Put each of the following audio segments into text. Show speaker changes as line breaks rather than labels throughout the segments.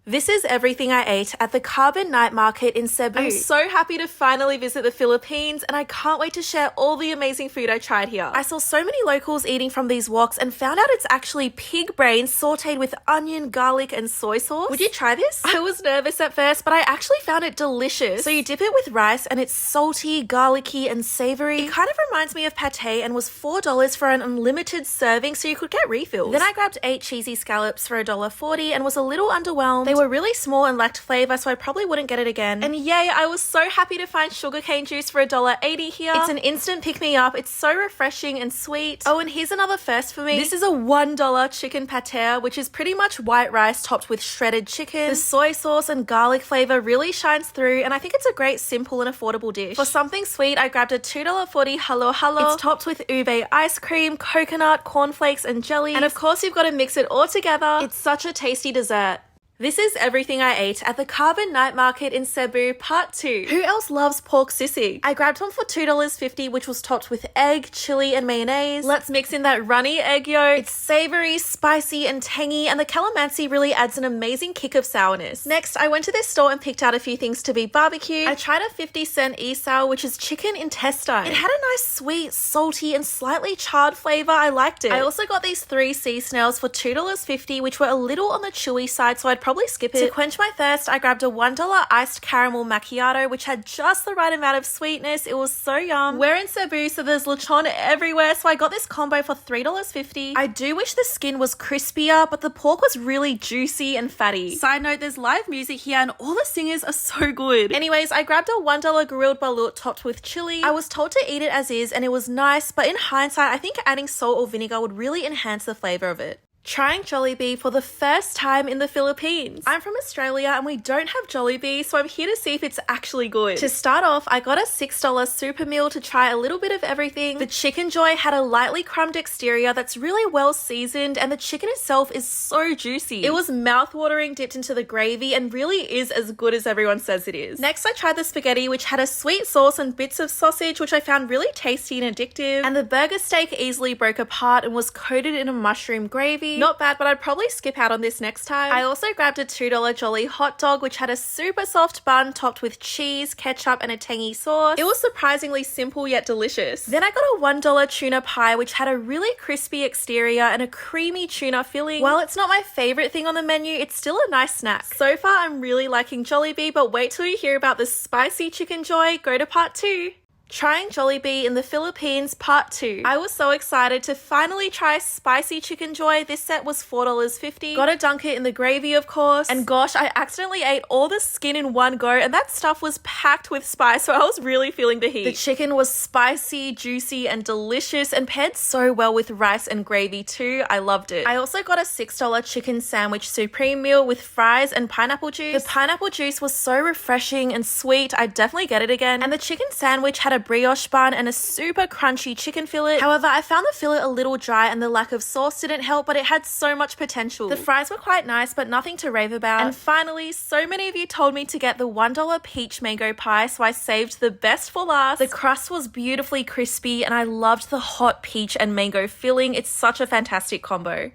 This is everything I ate at the Carbon Night Market in Cebu. I'm so happy to finally visit the Philippines, and I can't wait to share all the amazing food I tried here. I saw so many locals eating from these woks and found out it's actually pig brains sauteed with onion, garlic, and soy sauce. Would you try this? I was nervous at first, but I actually found it delicious. So you dip it with rice, and it's salty, garlicky, and savory. It kind of reminds me of pate and was $4 for an unlimited serving, so you could get refills. Then I grabbed 8 cheesy scallops for $1.40 and was a little underwhelmed. They were really small and lacked flavor, so I probably wouldn't get it again. And yay, I was so happy to find sugarcane juice for $1.80 here. It's an instant pick-me-up. It's so refreshing and sweet. Oh, and here's another first for me. This is a $1 chicken pater, which is pretty much white rice topped with shredded chicken. The soy sauce and garlic flavor really shines through, and I think it's a great, simple, and affordable dish. For something sweet, I grabbed a $2.40 halo halo. It's topped with ube ice cream, coconut, cornflakes, and jelly. And of course, you've got to mix it all together. It's such a tasty dessert. This is everything I ate at the Carbon Night Market in Cebu, Part 2. Who else loves pork sisig? I grabbed one for $2.50, which was topped with egg, chili, and mayonnaise. Let's mix in that runny egg yolk. It's savory, spicy, and tangy, and the calamansi really adds an amazing kick of sourness. Next, I went to this store and picked out a few things to be barbecued. I tried a 50-cent isaw, which is chicken intestine. It had a nice sweet, salty, and slightly charred flavor. I liked it. I also got these 3 sea snails for $2.50, which were a little on the chewy side, so I'd probably skip it. To quench my thirst, I grabbed a $1 iced caramel macchiato, which had just the right amount of sweetness. It was so yum. We're in Cebu, so there's lechon everywhere, so I got this combo for $3.50. I do wish the skin was crispier, but the pork was really juicy and fatty. Side note, there's live music here and all the singers are so good. Anyways, I grabbed a $1 grilled balut topped with chili. I was told to eat it as is and it was nice, but in hindsight, I think adding salt or vinegar would really enhance the flavor of it. Trying Jollibee for the first time in the Philippines. I'm from Australia and we don't have Jollibee, so I'm here to see if it's actually good. To start off, I got a $6 super meal to try a little bit of everything. The Chicken Joy had a lightly crumbed exterior that's really well seasoned, and the chicken itself is so juicy. It was mouth-watering dipped into the gravy and really is as good as everyone says it is. Next, I tried the spaghetti, which had a sweet sauce and bits of sausage, which I found really tasty and addictive. And the burger steak easily broke apart and was coated in a mushroom gravy. Not bad, but I'd probably skip out on this next time. I also grabbed a $2 Jolly hot dog, which had a super soft bun topped with cheese, ketchup, and a tangy sauce. It was surprisingly simple yet delicious. Then I got a $1 tuna pie, which had a really crispy exterior and a creamy tuna filling. While it's not my favorite thing on the menu, it's still a nice snack. So far, I'm really liking Jollibee, but wait till you hear about the spicy chicken joy. Go to part 2. Trying Jollibee in the Philippines, Part 2. I was so excited to finally try spicy chicken joy. This set was $4.50. Gotta dunk it in the gravy, of course. And gosh, I accidentally ate all the skin in one go, and that stuff was packed with spice, so I was really feeling the heat. The chicken was spicy, juicy, and delicious, and paired so well with rice and gravy too. I loved it. I also got a $6 chicken sandwich supreme meal with fries and pineapple juice. The pineapple juice was so refreshing and sweet. I'd definitely get it again. And the chicken sandwich had a brioche bun and a super crunchy chicken fillet. However, I found the fillet a little dry and the lack of sauce didn't help, but it had so much potential. The fries were quite nice, but nothing to rave about. And finally, so many of you told me to get the $1 peach mango pie, so I saved the best for last. The crust was beautifully crispy and I loved the hot peach and mango filling. It's such a fantastic combo.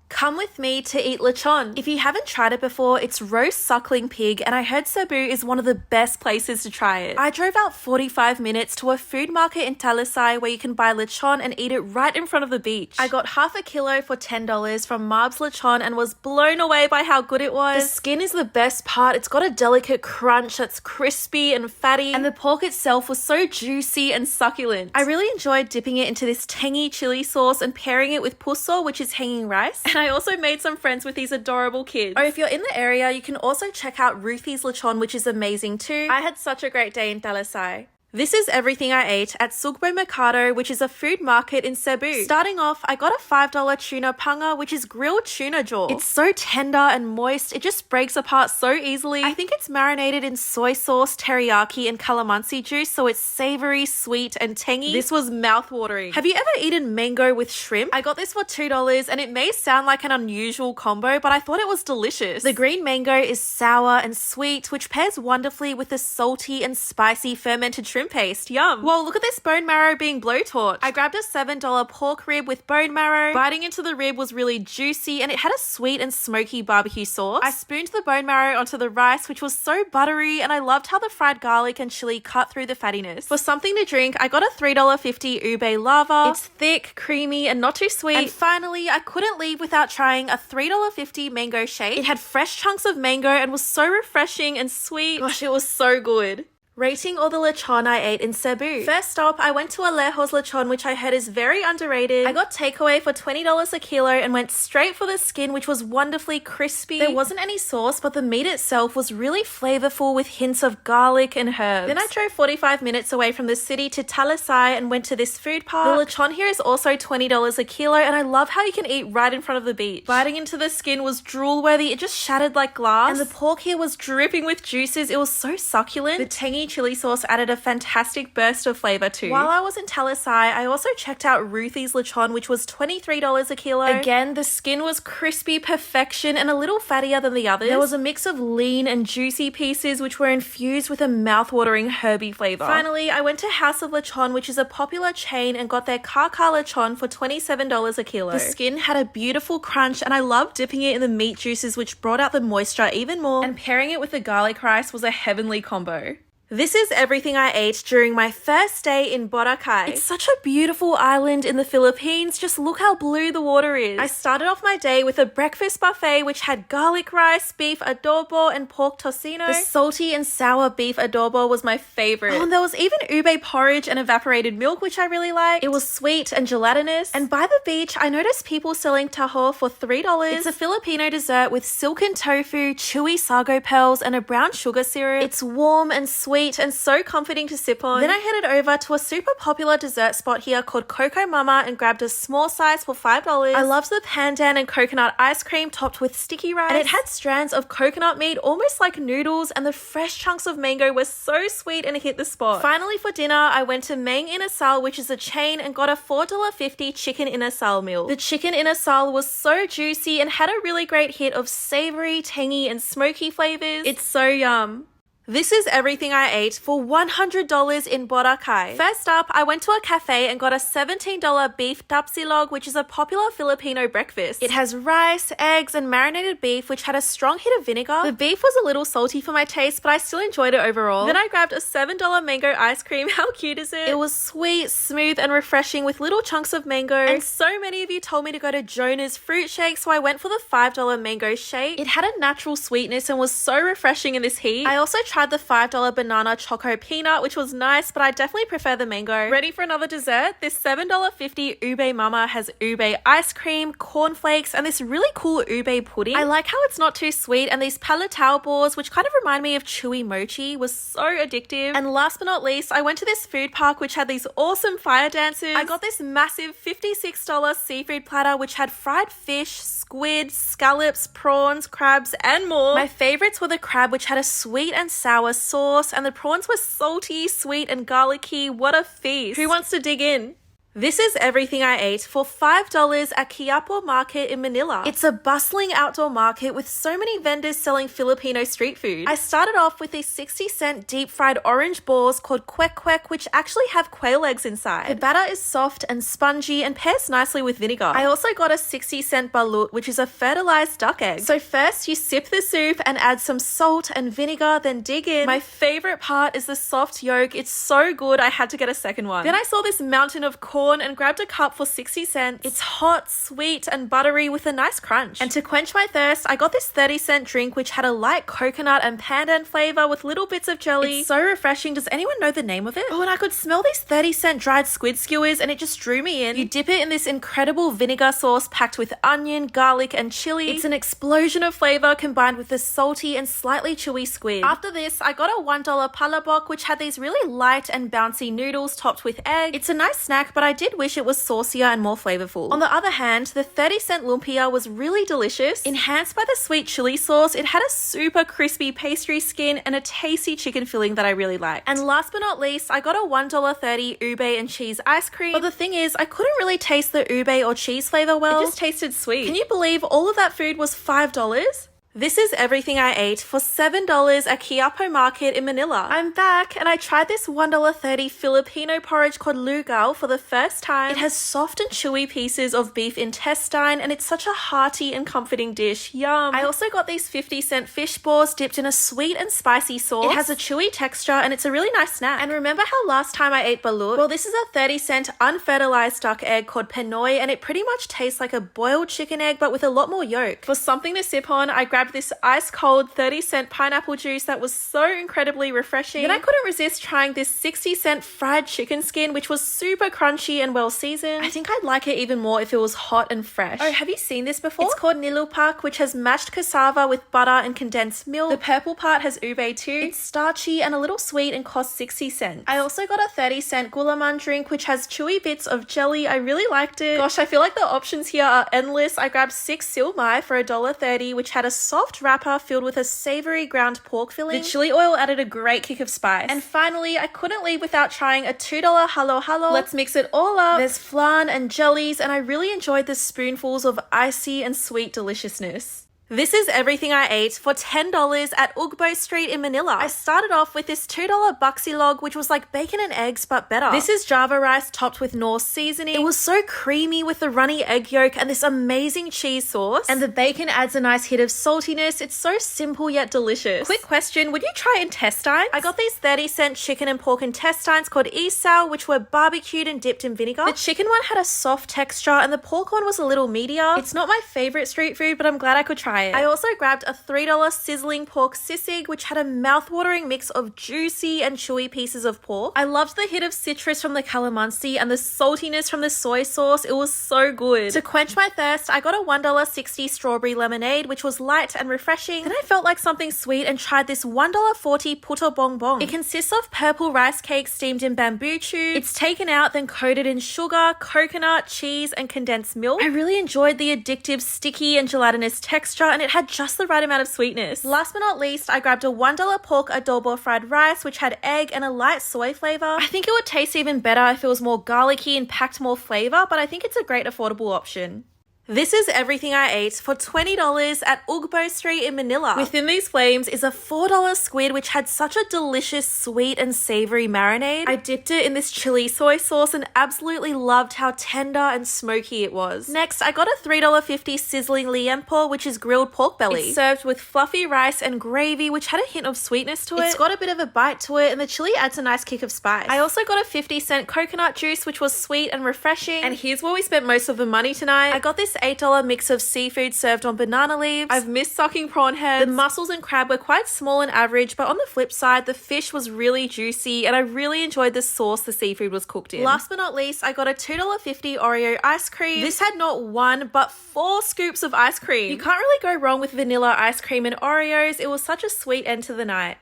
Come with me to eat lechon. If you haven't tried it before, it's roast suckling pig, and I heard Cebu is one of the best places to try it. I drove out 45 minutes to a food market in Talisay where you can buy lechon and eat it right in front of the beach. I got half a kilo for $10 from Marb's Lechon and was blown away by how good it was. The skin is the best part. It's got a delicate crunch that's crispy and fatty, and the pork itself was so juicy and succulent. I really enjoyed dipping it into this tangy chili sauce and pairing it with puso, which is hanging rice. And I also made some friends with these adorable kids. Or if you're in the area, you can also check out Ruthie's Lechon, which is amazing too. I had such a great day in Talisay. This is everything I ate at Sugbo Mercado, which is a food market in Cebu. Starting off, I got a $5 tuna panga, which is grilled tuna jaw. It's so tender and moist, it just breaks apart so easily. I think it's marinated in soy sauce, teriyaki, and calamansi juice, so it's savory, sweet, and tangy. This was mouth-watering. Have you ever eaten mango with shrimp? I got this for $2, and it may sound like an unusual combo, but I thought it was delicious. The green mango is sour and sweet, which pairs wonderfully with the salty and spicy fermented shrimp shrimp paste. Yum. Whoa, look at this bone marrow being blowtorch. I grabbed a $7 pork rib with bone marrow. Biting into the rib was really juicy and it had a sweet and smoky barbecue sauce. I spooned the bone marrow onto the rice, which was so buttery, and I loved how the fried garlic and chili cut through the fattiness. For something to drink, I got a $3.50 ube lava. It's thick, creamy, and not too sweet. And finally, I couldn't leave without trying a $3.50 mango shake. It had fresh chunks of mango and was so refreshing and sweet. Gosh, it was so good. Rating all the lechon I ate in Cebu. First stop, I went to Alejo's lechon, which I heard is very underrated. I got takeaway for $20 a kilo and went straight for the skin, which was wonderfully crispy. There wasn't any sauce, but the meat itself was really flavorful with hints of garlic and herbs. Then I drove 45 minutes away from the city to Talisay and went to this food park. The lechon here is also $20 a kilo, and I love how you can eat right in front of the beach. Biting into the skin was drool-worthy. It just shattered like glass. And the pork here was dripping with juices. It was so succulent. The tangy chili sauce added a fantastic burst of flavor too. While I was in Talisay, I also checked out Ruthie's lechon, which was $23 a kilo. Again, the skin was crispy perfection and a little fattier than the others. There was a mix of lean and juicy pieces which were infused with a mouth-watering herby flavor. Finally, I went to House of Lechon, which is a popular chain, and got their kaka lechon for $27 a kilo. The skin had a beautiful crunch and I loved dipping it in the meat juices, which brought out the moisture even more, and pairing it with the garlic rice was a heavenly combo. This is everything I ate during my first day in Boracay. It's such a beautiful island in the Philippines. Just look how blue the water is. I started off my day with a breakfast buffet which had garlic rice, beef adobo, and pork tocino. The salty and sour beef adobo was my favorite. Oh, and there was even ube porridge and evaporated milk, which I really liked. It was sweet and gelatinous. And by the beach, I noticed people selling taho for $3. It's a Filipino dessert with silken tofu, chewy sago pearls, and a brown sugar syrup. It's warm and sweet and so comforting to sip on. Then I headed over to a super popular dessert spot here called Coco Mama and grabbed a small size for $5. I loved the pandan and coconut ice cream topped with sticky rice, and it had strands of coconut meat almost like noodles, and the fresh chunks of mango were so sweet and hit the spot. Finally, for dinner, I went to Mang Inasal, which is a chain, and got a $4.50 chicken inasal meal. The chicken inasal was so juicy and had a really great hit of savory, tangy, and smoky flavors. It's so yum. This is everything I ate for $100 in Boracay. First up, I went to a cafe and got a $17 beef bacsilog, which is a popular Filipino breakfast. It has rice, eggs, and marinated beef, which had a strong hit of vinegar. The beef was a little salty for my taste, but I still enjoyed it overall. Then I grabbed a $7 mango ice cream. How cute is it? It was sweet, smooth, and refreshing with little chunks of mango. And so many of you told me to go to Jonah's fruit shake, so I went for the $5 mango shake. It had a natural sweetness and was so refreshing in this heat. I also tried the $5 banana choco peanut, which was nice, but I definitely prefer the mango. Ready for another dessert? This $7.50 ube mama has ube ice cream, cornflakes, and this really cool ube pudding. I like how it's not too sweet, and these palatao balls, which kind of remind me of chewy mochi, was so addictive. And last but not least, I went to this food park which had these awesome fire dancers. I got this massive $56 seafood platter which had fried fish, squid, scallops, prawns, crabs, and more. My favorites were the crab, which had a sweet and sour sauce, and the prawns were salty, sweet, and garlicky. What a feast. Who wants to dig in? This is everything I ate for $5 at Quiapo Market in Manila. It's a bustling outdoor market with so many vendors selling Filipino street food. I started off with these 60-cent deep-fried orange balls called kwek kwek, which actually have quail eggs inside. The batter is soft and spongy and pairs nicely with vinegar. I also got a 60-cent balut, which is a fertilized duck egg. So first, you sip the soup and add some salt and vinegar, then dig in. My favorite part is the soft yolk. It's so good, I had to get a second one. Then I saw this mountain of corn and grabbed a cup for 60 cents. It's hot, sweet, and buttery with a nice crunch. And to quench my thirst, I got this 30-cent drink which had a light coconut and pandan flavor with little bits of jelly. It's so refreshing. Does anyone know the name of it? Oh, and I could smell these 30-cent dried squid skewers and it just drew me in. You dip it in this incredible vinegar sauce packed with onion, garlic, and chili. It's an explosion of flavor combined with the salty and slightly chewy squid. After this, I got a $1 palabok which had these really light and bouncy noodles topped with egg. It's a nice snack, but I did wish it was saucier and more flavorful. On the other hand, the 30-cent lumpia was really delicious. Enhanced by the sweet chili sauce, it had a super crispy pastry skin and a tasty chicken filling that I really liked. And last but not least, I got a $1.30 ube and cheese ice cream. But the thing is, I couldn't really taste the ube or cheese flavor well. It just tasted sweet. Can you believe all of that food was $5? This is everything I ate for $7 at Quiapo Market in Manila. I'm back and I tried this $1.30 Filipino porridge called lugaw for the first time. It has soft and chewy pieces of beef intestine and it's such a hearty and comforting dish. Yum. I also got these 50-cent fish balls dipped in a sweet and spicy sauce. It has a chewy texture and it's a really nice snack. And remember how last time I ate balut? Well, this is a 30-cent unfertilized duck egg called penoy and it pretty much tastes like a boiled chicken egg but with a lot more yolk. For something to sip on, I grabbed this ice cold 30-cent pineapple juice that was so incredibly refreshing. Then I couldn't resist trying this 60-cent fried chicken skin, which was super crunchy and well seasoned. I think I'd like it even more if it was hot and fresh. Oh, have you seen this before? It's called nilupak, which has mashed cassava with butter and condensed milk. The purple part has ube too. It's starchy and a little sweet and costs 60 cents. I also got a 30-cent gulaman drink, which has chewy bits of jelly. I really liked it. Gosh, I feel like the options here are endless. I grabbed 6 silmai for $1.30, which had a soft wrapper filled with a savory ground pork filling. The chili oil added a great kick of spice. And finally, I couldn't leave without trying a $2 halo halo. Let's mix it all up. There's flan and jellies, and I really enjoyed the spoonfuls of icy and sweet deliciousness. This is everything I ate for $10 at Ugbo Street in Manila. I started off with this $2 bacsilog, which was like bacon and eggs, but better. This is Java rice topped with Norse seasoning. It was so creamy with the runny egg yolk and this amazing cheese sauce. And the bacon adds a nice hit of saltiness. It's so simple yet delicious. Quick question, would you try intestines? I got these 30-cent chicken and pork intestines called isaw, which were barbecued and dipped in vinegar. The chicken one had a soft texture and the pork one was a little meatier. It's not my favorite street food, but I'm glad I could try it. I also grabbed a $3 sizzling pork sisig, which had a mouth-watering mix of juicy and chewy pieces of pork. I loved the hit of citrus from the calamansi and the saltiness from the soy sauce. It was so good. To quench my thirst, I got a $1.60 strawberry lemonade, which was light and refreshing. Then I felt like something sweet and tried this $1.40 puto bongbong. It consists of purple rice cake steamed in bamboo tubes. It's taken out, then coated in sugar, coconut, cheese, and condensed milk. I really enjoyed the addictive, sticky, and gelatinous texture, and it had just the right amount of sweetness. Last but not least, I grabbed a $1 pork adobo fried rice, which had egg and a light soy flavor. I think it would taste even better if it was more garlicky and packed more flavor, but I think it's a great affordable option. This is everything I ate for $20 at Ugbo Street in Manila. Within these flames is a $4 squid which had such a delicious sweet and savory marinade. I dipped it in this chili soy sauce and absolutely loved how tender and smoky it was. Next, I got a $3.50 sizzling liempo, which is grilled pork belly. It's served with fluffy rice and gravy, which had a hint of sweetness to it. It's got a bit of a bite to it and the chili adds a nice kick of spice. I also got a 50-cent coconut juice, which was sweet and refreshing. And here's where we spent most of the money tonight. I got this $8 mix of seafood served on banana leaves. I've missed sucking prawn heads. The mussels and crab were quite small and average, but on the flip side, the fish was really juicy and I really enjoyed the sauce the seafood was cooked in. Last but not least, I got a $2.50 Oreo ice cream. This had not 1, but 4 scoops of ice cream. You can't really go wrong with vanilla ice cream and Oreos. It was such a sweet end to the night.